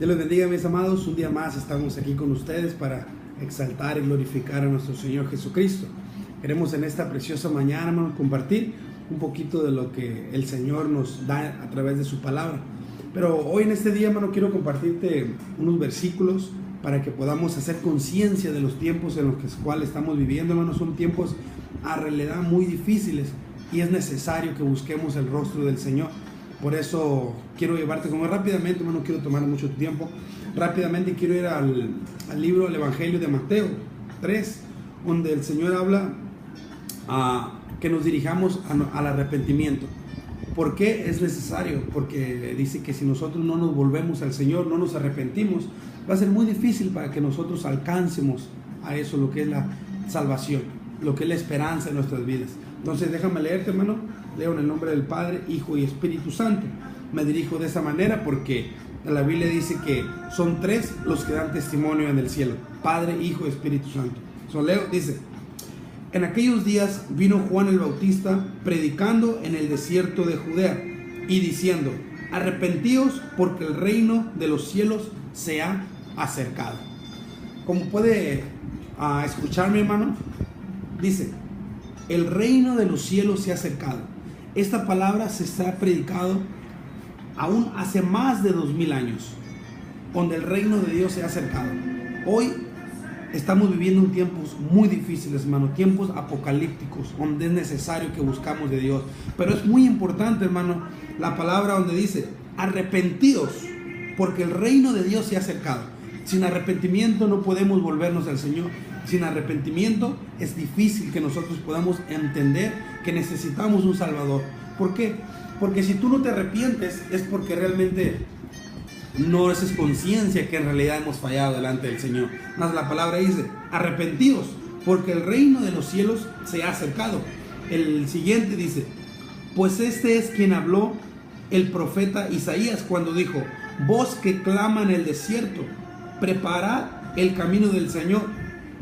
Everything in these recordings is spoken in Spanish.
Dios les bendiga, mis amados. Un día más estamos aquí con ustedes para exaltar y glorificar a nuestro Señor Jesucristo. Queremos en esta preciosa mañana, hermano, compartir un poquito de lo que el Señor nos da a través de su palabra. Pero hoy en este día, hermano, quiero compartirte unos versículos para que podamos hacer conciencia de los tiempos en los cuales estamos viviendo, hermano. Son tiempos a realidad muy difíciles y es necesario que busquemos el rostro del Señor. Por eso quiero llevarte como rápidamente, no quiero tomar mucho tiempo. Rápidamente quiero ir al libro, al Evangelio de Mateo 3, donde el Señor habla que nos dirijamos al arrepentimiento. ¿Por qué es necesario? Porque dice que si nosotros no nos volvemos al Señor, no nos arrepentimos, va a ser muy difícil para que nosotros alcancemos a eso, lo que es la salvación, lo que es la esperanza en nuestras vidas. Entonces déjame leerte, hermano. Leo en el nombre del Padre, Hijo y Espíritu Santo. Me dirijo de esa manera porque la Biblia dice que son tres los que dan testimonio en el cielo: Padre, Hijo y Espíritu Santo. Leo, dice: en aquellos días vino Juan el Bautista predicando en el desierto de Judea y diciendo: arrepentíos porque el reino de los cielos se ha acercado. Como puede escuchar, mi hermano, dice: el reino de los cielos se ha acercado. Esta palabra se está predicado aún hace más de 2000 años, donde el reino de Dios se ha acercado. Hoy estamos viviendo un tiempos muy difíciles, hermano, tiempos apocalípticos, donde es necesario que buscamos de Dios. Pero es muy importante, hermano, la palabra donde dice: arrepentidos, porque el reino de Dios se ha acercado. Sin arrepentimiento no podemos volvernos al Señor. Sin arrepentimiento es difícil que nosotros podamos entender que necesitamos un Salvador. ¿Por qué? Porque si tú no te arrepientes es porque realmente no haces conciencia que en realidad hemos fallado delante del Señor. Más la palabra dice: arrepentidos, porque el reino de los cielos se ha acercado. El siguiente dice: pues este es quien habló el profeta Isaías cuando dijo: voz que clama en el desierto, preparad el camino del Señor,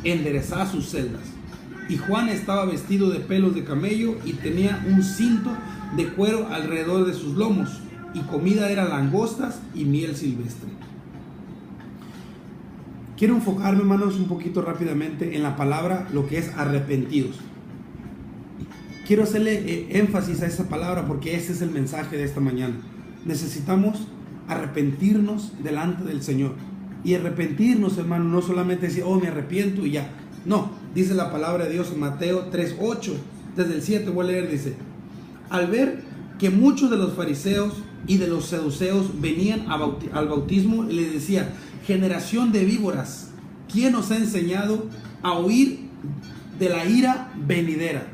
enderezad sus sendas. Y Juan estaba vestido de pelos de camello y tenía un cinto de cuero alrededor de sus lomos, y comida era langostas y miel silvestre. Quiero enfocarme, hermanos, un poquito rápidamente en la palabra, lo que es arrepentidos. Quiero hacerle énfasis a esa palabra porque ese es el mensaje de esta mañana. Necesitamos arrepentirnos delante del Señor. Y arrepentirnos, hermano, no solamente decir: oh, me arrepiento y ya. No, dice la palabra de Dios en Mateo 3:8, desde el 7 voy a leer, dice: al ver que muchos de los fariseos y de los saduceos venían al bautismo, le decía: generación de víboras, ¿quién os ha enseñado a huir de la ira venidera?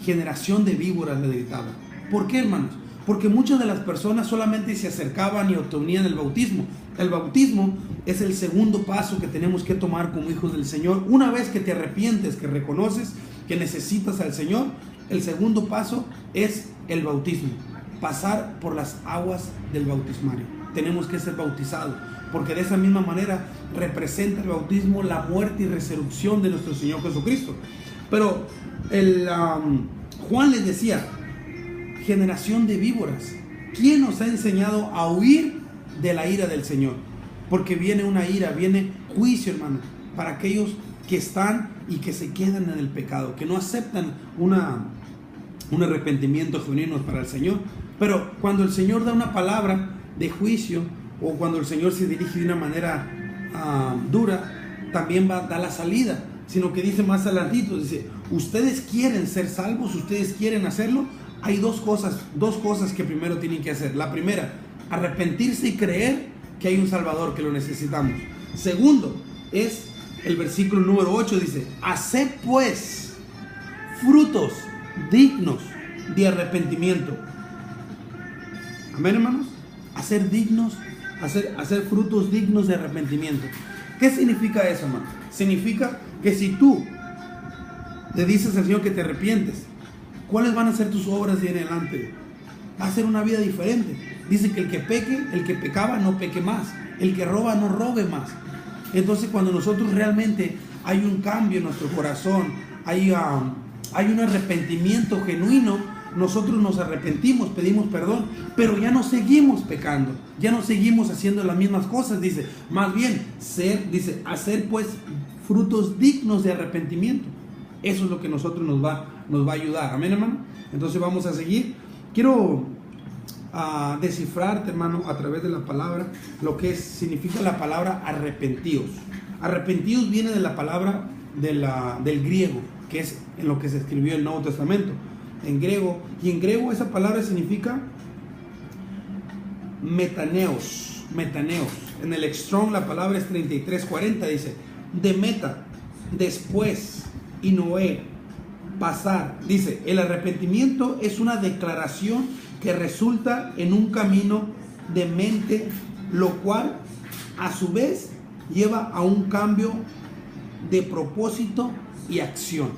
Generación de víboras, le gritaba. ¿Por qué, hermanos? Porque muchas de las personas solamente se acercaban y obtenían el bautismo. El bautismo es el segundo paso que tenemos que tomar como hijos del Señor. Una vez que te arrepientes, que reconoces que necesitas al Señor, el segundo paso es el bautismo. Pasar por las aguas del bautismario. Tenemos que ser bautizados, porque de esa misma manera representa el bautismo la muerte y resurrección de nuestro Señor Jesucristo. Pero Juan les decía: generación de víboras, ¿quién nos ha enseñado a huir de la ira del Señor? Porque viene una ira, viene juicio, hermano, para aquellos que están y que se quedan en el pecado, que no aceptan un arrepentimiento genuino para el Señor. Pero cuando el Señor da una palabra de juicio, o cuando el Señor se dirige de una manera dura, también va a dar la salida. Sino que dice más adelantito, dice: ustedes quieren ser salvos, ustedes quieren hacerlo. Hay dos cosas que primero tienen que hacer. La primera, arrepentirse y creer que hay un Salvador, que lo necesitamos. Segundo, es el versículo número 8, dice: haced pues frutos dignos de arrepentimiento. Amén, hermanos. Hacer frutos dignos de arrepentimiento. ¿Qué significa eso, hermano? Significa que si tú le dices al Señor que te arrepientes, ¿cuáles van a ser tus obras de en adelante? Va a ser una vida diferente. Dice que el que peque, el que pecaba, no peque más. El que roba, no robe más. Entonces, cuando nosotros realmente hay un cambio en nuestro corazón, hay un arrepentimiento genuino, nosotros nos arrepentimos, pedimos perdón, pero ya no seguimos pecando, ya no seguimos haciendo las mismas cosas, dice, más bien, hacer pues frutos dignos de arrepentimiento. Eso es lo que nosotros nos va a ayudar, amén, hermano. Entonces vamos a seguir. Quiero descifrarte, hermano, a través de la palabra, lo que significa la palabra arrepentidos. Arrepentidos viene de la palabra del griego, que es en lo que se escribió el Nuevo Testamento, en griego, y en griego esa palabra significa metaneos. En el Strong la palabra es 3340, dice, de meta, después, y noé, pasar. Dice, el arrepentimiento es una declaración que resulta en un camino de mente, lo cual a su vez lleva a un cambio de propósito y acción.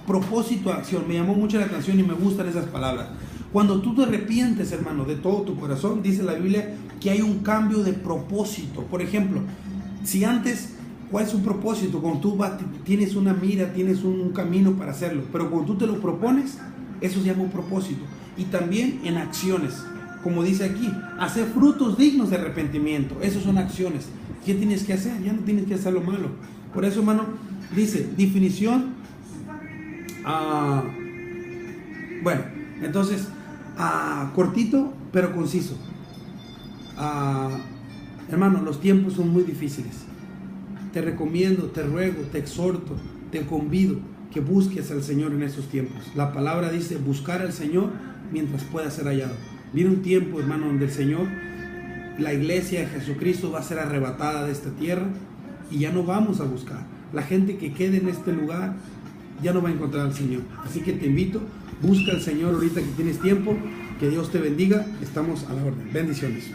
Propósito, acción. Me llamó mucho la atención y me gustan esas palabras. Cuando tú te arrepientes, hermano, de todo tu corazón, dice la Biblia que hay un cambio de propósito. Por ejemplo, si antes, ¿cuál es un propósito? Cuando tú tienes una mira, tienes un camino para hacerlo, pero cuando tú te lo propones, eso se llama un propósito. Y también en acciones, como dice aquí, hacer frutos dignos de arrepentimiento. Esas son acciones. ¿Qué tienes que hacer? Ya no tienes que hacer lo malo. Por eso, hermano, dice, definición, bueno, entonces, cortito, pero conciso. Hermano, los tiempos son muy difíciles. Te recomiendo, te ruego, te exhorto, te convido que busques al Señor en estos tiempos. La palabra dice, buscar al Señor mientras pueda ser hallado. Viene un tiempo, hermano, donde el Señor, la iglesia de Jesucristo va a ser arrebatada de esta tierra y ya no vamos a buscar. La gente que quede en este lugar ya no va a encontrar al Señor. Así que te invito, busca al Señor ahorita que tienes tiempo. Que Dios te bendiga. Estamos a la orden. Bendiciones.